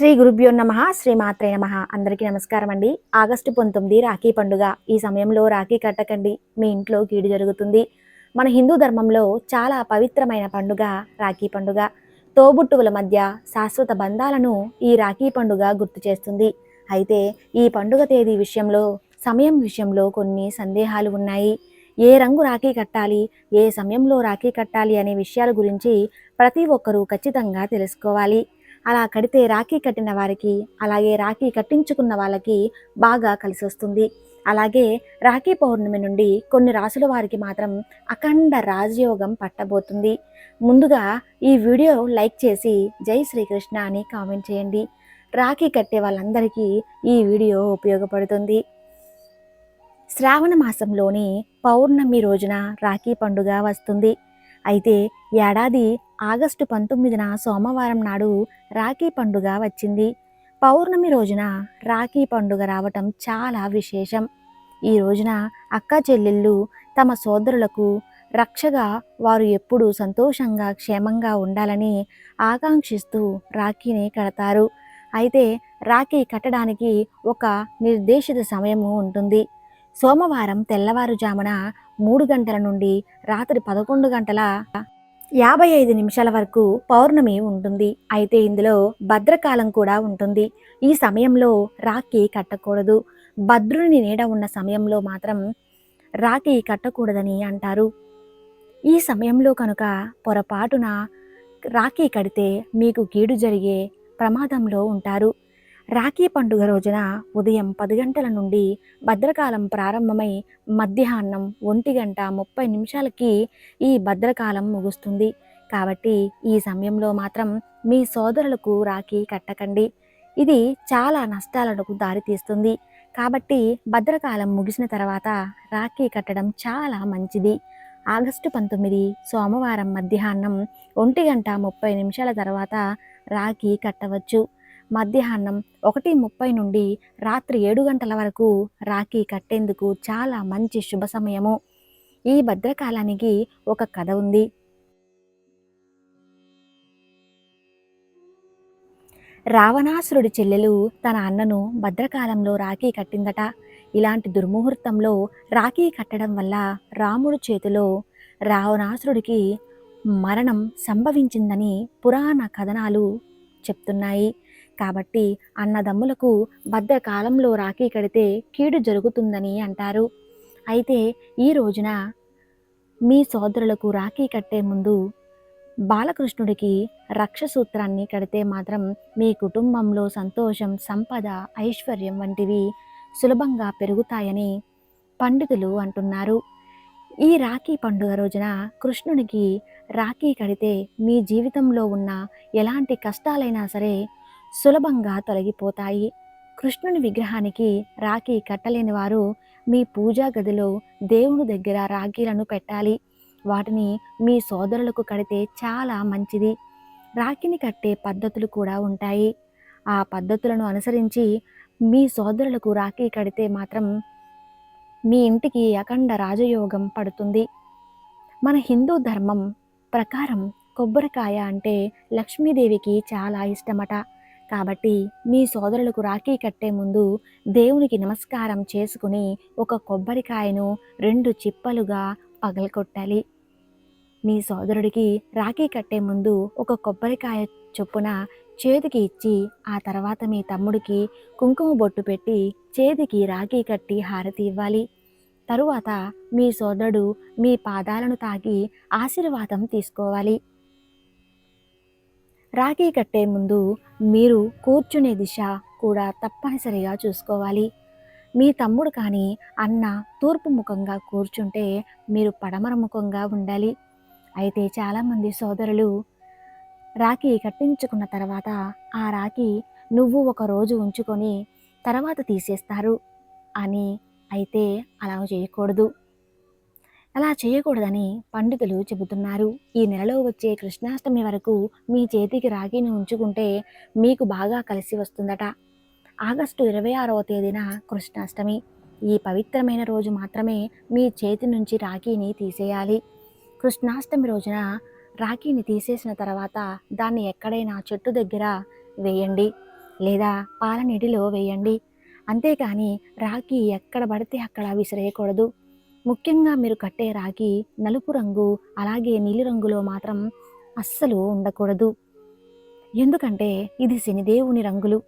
శ్రీ గురుభ్యో నమః శ్రీమాత్రే నమః. అందరికీ నమస్కారం అండి. ఆగస్టు 19 రాఖీ పండుగ. ఈ సమయంలో రాఖీ కట్టకండి, మీ ఇంట్లో కీడు జరుగుతుంది. మన హిందూ ధర్మంలో చాలా పవిత్రమైన పండుగ రాఖీ పండుగ. తోబుట్టువుల మధ్య శాశ్వత బంధాలను ఈ రాఖీ పండుగ గుర్తు చేస్తుంది. అయితే ఈ పండుగ తేదీ విషయంలో, సమయం విషయంలో కొన్ని సందేహాలు ఉన్నాయి. ఏ రంగు రాఖీ కట్టాలి, ఏ సమయంలో రాఖీ కట్టాలి అనే విషయాల గురించి ప్రతి ఒక్కరూ ఖచ్చితంగా తెలుసుకోవాలి. అలా కడితే రాఖీ కట్టిన వారికి, అలాగే రాఖీ కట్టించుకున్న వాళ్ళకి బాగా కలిసి వస్తుంది. అలాగే రాఖీ పౌర్ణమి నుండి కొన్ని రాసుల వారికి మాత్రం అఖండ రాజయోగం పట్టబోతుంది. ముందుగా ఈ వీడియో లైక్ చేసి జై శ్రీకృష్ణ అని కామెంట్ చేయండి. రాఖీ కట్టే వాళ్ళందరికీ ఈ వీడియో ఉపయోగపడుతుంది. శ్రావణ మాసంలోని పౌర్ణమి రోజున రాఖీ పండుగ వస్తుంది. అయితే ఏడాది ఆగస్టు 19న సోమవారం నాడు రాఖీ పండుగ వచ్చింది. పౌర్ణమి రోజున రాఖీ పండుగ రావటం చాలా విశేషం. ఈ రోజున అక్క చెల్లెళ్ళు తమ సోదరులకు రక్షగా, వారు ఎప్పుడూ సంతోషంగా క్షేమంగా ఉండాలని ఆకాంక్షిస్తూ రాఖీని కడతారు. అయితే రాఖీ కట్టడానికి ఒక నిర్దేశిత సమయము ఉంటుంది. సోమవారం తెల్లవారుజామున 3 గంటల నుండి రాత్రి 11:55 వరకు పౌర్ణమి ఉంటుంది. అయితే ఇందులో భద్రకాలం కూడా ఉంటుంది. ఈ సమయంలో రాఖీ కట్టకూడదు. భద్రుని నీడ ఉన్న సమయంలో మాత్రం రాఖీ కట్టకూడదని అంటారు. ఈ సమయంలో కనుక పొరపాటున రాఖీ కడితే మీకు కీడు జరిగే ప్రమాదంలో ఉంటారు. రాఖీ పండుగ రోజున ఉదయం 10 గంటల నుండి భద్రకాలం ప్రారంభమై మధ్యాహ్నం 1:30 ఈ భద్రకాలం ముగుస్తుంది. కాబట్టి ఈ సమయంలో మాత్రం మీ సోదరులకు రాఖీ కట్టకండి. ఇది చాలా నష్టాలకు దారితీస్తుంది. కాబట్టి భద్రకాలం ముగిసిన తర్వాత రాఖీ కట్టడం చాలా మంచిది. ఆగస్టు 19 సోమవారం మధ్యాహ్నం 1:30 తర్వాత రాఖీ కట్టవచ్చు. మధ్యాహ్నం 1:30 నుండి రాత్రి 7 గంటల వరకు రాఖీ కట్టేందుకు చాలా మంచి శుభ సమయము. ఈ భద్రకాలానికి ఒక కథ ఉంది. రావణాసురుడి చెల్లెలు తన అన్నను భద్రకాలంలో రాఖీ కట్టిందట. ఇలాంటి దుర్ముహూర్తంలో రాఖీ కట్టడం వల్ల రాముడి చేతిలో రావణాసురుడికి మరణం సంభవించిందని పురాణ కథనాలు చెప్తున్నాయి. కాబట్టి అన్నదమ్ములకు భద్రకాలంలో రాఖీ కడితే కీడు జరుగుతుందని అంటారు. అయితే ఈ రోజున మీ సోదరులకు రాఖీ కట్టే ముందు బాలకృష్ణుడికి రక్షసూత్రాన్ని కడితే మాత్రం మీ కుటుంబంలో సంతోషం, సంపద, ఐశ్వర్యం వంటివి సులభంగా పెరుగుతాయని పండితులు అంటున్నారు. ఈ రాఖీ పండుగ రోజున కృష్ణునికి రాఖీ కడితే మీ జీవితంలో ఉన్న ఎలాంటి కష్టాలైనా సరే సులభంగా తొలగిపోతాయి. కృష్ణుని విగ్రహానికి రాఖీ కట్టలేని వారు మీ పూజా గదిలో దేవుని దగ్గర రాఖీలను పెట్టాలి. వాటిని మీ సోదరులకు కడితే చాలా మంచిది. రాఖీని కట్టే పద్ధతులు కూడా ఉంటాయి. ఆ పద్ధతులను అనుసరించి మీ సోదరులకు రాఖీ కడితే మాత్రం మీ ఇంటికి అఖండ రాజయోగం పడుతుంది. మన హిందూ ధర్మం ప్రకారం కొబ్బరికాయ అంటే లక్ష్మీదేవికి చాలా ఇష్టమట. కాబట్టి మీ సోదరులకు రాఖీ కట్టే ముందు దేవునికి నమస్కారం చేసుకుని ఒక కొబ్బరికాయను 2 చిప్పలుగా పగలగొట్టాలి. మీ సోదరుడికి రాఖీ కట్టే ముందు ఒక కొబ్బరికాయ చొప్పున చేతికి ఇచ్చి, ఆ తర్వాత మీ తమ్ముడికి కుంకుమ బొట్టు పెట్టి చేతికి రాఖీ కట్టి హారతి ఇవ్వాలి. తరువాత మీ సోదరుడు మీ పాదాలను తాకి ఆశీర్వాదం తీసుకోవాలి. రాఖీ కట్టే ముందు మీరు కూర్చునే దిశ కూడా తప్పనిసరిగా చూసుకోవాలి. మీ తమ్ముడు కానీ అన్న తూర్పు ముఖంగా కూర్చుంటే మీరు పడమర ముఖంగా ఉండాలి. అయితే చాలామంది సోదరులు రాఖీ కట్టించుకున్న తర్వాత ఆ రాఖీ నువ్వు ఒక రోజు ఉంచుకొని తర్వాత తీసేస్తారు అని. అయితే అలా చేయకూడదు. అలా చేయకూడదని పండితులు చెబుతున్నారు. ఈ నెలలో వచ్చే కృష్ణాష్టమి వరకు మీ చేతికి రాఖీని ఉంచుకుంటే మీకు బాగా కలిసి వస్తుందట. ఆగస్టు 26వ తేదీన కృష్ణాష్టమి. ఈ పవిత్రమైన రోజు మాత్రమే మీ చేతి నుంచి రాఖీని తీసేయాలి. కృష్ణాష్టమి రోజున రాఖీని తీసేసిన తర్వాత దాన్ని ఎక్కడైనా చెట్టు దగ్గర వేయండి. లేదా పాల నీటిలో వేయండి. అంతేకాని రాఖీ ఎక్కడ పడితే అక్కడ విసిరేయకూడదు. ముఖ్యంగా మీరు కట్టే రాఖీ నలుపు రంగు అలాగే నీలిరంగులో మాత్రం అస్సలు ఉండకూడదు. ఎందుకంటే ఇది శనిదేవుని రంగులు.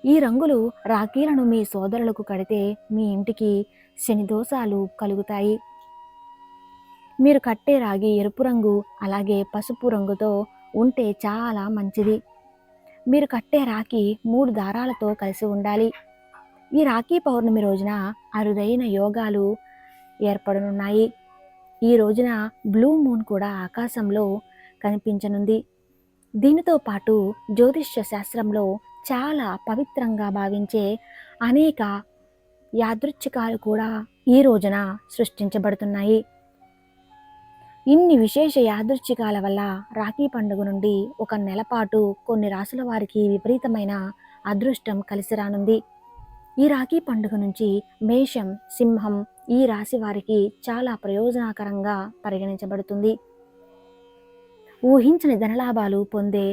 ఈ రంగులు రాఖీలను మీ సోదరులకు కడితే మీ ఇంటికి శని దోషాలు కలుగుతాయి. మీరు కట్టే రాగి ఎరుపు రంగు అలాగే పసుపు రంగుతో ఉంటే చాలా మంచిది. మీరు కట్టే రాఖీ 3 దారాలతో కలిసి ఉండాలి. ఈ రాఖీ పౌర్ణమి రోజున అరుదైన యోగాలు ఏర్పడనున్నాయి. ఈ రోజున బ్లూ మూన్ కూడా ఆకాశంలో కనిపించనుంది. దీనితో పాటు జ్యోతిష్య శాస్త్రంలో చాలా పవిత్రంగా భావించే అనేక యాదృచ్ఛికాలు కూడా ఈ రోజున సృష్టించబడుతున్నాయి. ఇన్ని విశేష యాదృచ్ఛికాల వల్ల రాఖీ పండుగ నుండి ఒక నెల పాటు కొన్ని రాసుల వారికి విపరీతమైన అదృష్టం కలిసి రానుంది. ఈ రాఖీ పండుగ నుంచి మేషం, సింహం ఈ రాశి వారికి చాలా ప్రయోజనకరంగా పరిగణించబడుతుంది. ఊహించని ధనలాభాలు పొందే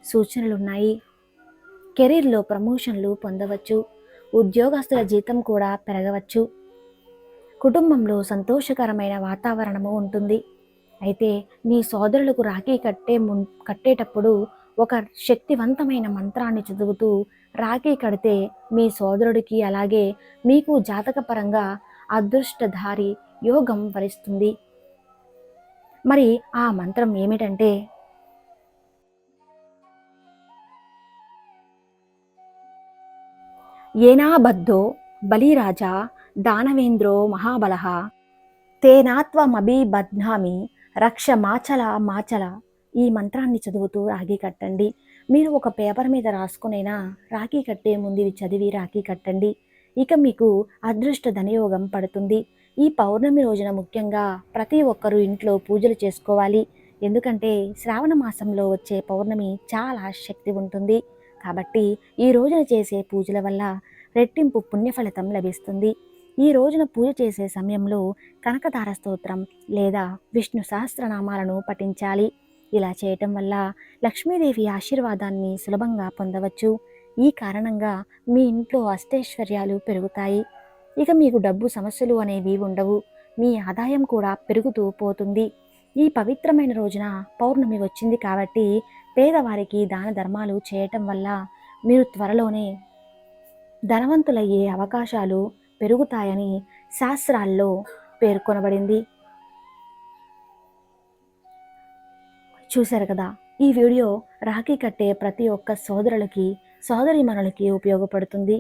సూచనలున్నాయి. కెరీర్లో ప్రమోషన్లు పొందవచ్చు. ఉద్యోగస్తుల జీతం కూడా పెరగవచ్చు. కుటుంబంలో సంతోషకరమైన వాతావరణము ఉంటుంది. అయితే మీ సోదరులకు రాఖీ కట్టేటప్పుడు ఒక శక్తివంతమైన మంత్రాన్ని చదువుతూ రాఖీ కడితే మీ సోదరుడికి అలాగే మీకు జాతకపరంగా అదృష్టధారి యోగం వరిస్తుంది. మరి ఆ మంత్రం ఏమిటంటే, ఏనాబద్ధో బలిరాజా దానవేంద్రో మహాబలః తేనాత్వమభిబధ్నామి రక్ష మాచల మాచల. ఈ మంత్రాన్ని చదువుతూ రాఖీ కట్టండి. మీరు ఒక పేపర్ మీద రాసుకునైనా రాఖీ కట్టే ముందు ఇది చదివి రాఖీ కట్టండి. ఇక మీకు అదృష్ట ధనయోగం పడుతుంది. ఈ పౌర్ణమి రోజున ముఖ్యంగా ప్రతి ఒక్కరూ ఇంట్లో పూజలు చేసుకోవాలి. ఎందుకంటే శ్రావణ మాసంలో వచ్చే పౌర్ణమి చాలా శక్తి ఉంటుంది. కాబట్టి ఈ రోజున చేసే పూజల వల్ల రెట్టింపు పుణ్యఫలితం లభిస్తుంది. ఈ రోజున పూజ చేసే సమయంలో కనకదార స్తోత్రం లేదా విష్ణు సహస్రనామాలను పఠించాలి. ఇలా చేయటం వల్ల లక్ష్మీదేవి ఆశీర్వాదాన్ని సులభంగా పొందవచ్చు. ఈ కారణంగా మీ ఇంట్లో అష్టైశ్వర్యాలు పెరుగుతాయి. ఇక మీకు డబ్బు సమస్యలు అనేవి ఉండవు. మీ ఆదాయం కూడా పెరుగుతూ పోతుంది. ఈ పవిత్రమైన రోజున పౌర్ణమి వచ్చింది కాబట్టి పేదవారికి దాన ధర్మాలు చేయటం వల్ల మీరు త్వరలోనే ధనవంతులయ్యే అవకాశాలు పెరుగుతాయని శాస్త్రాల్లో పేర్కొనబడింది. చూశారు కదా, ఈ వీడియో రాఖీ కట్టే ప్రతి ఒక్క సోదరులకి సోదరీమణులకి ఉపయోగపడుతుంది.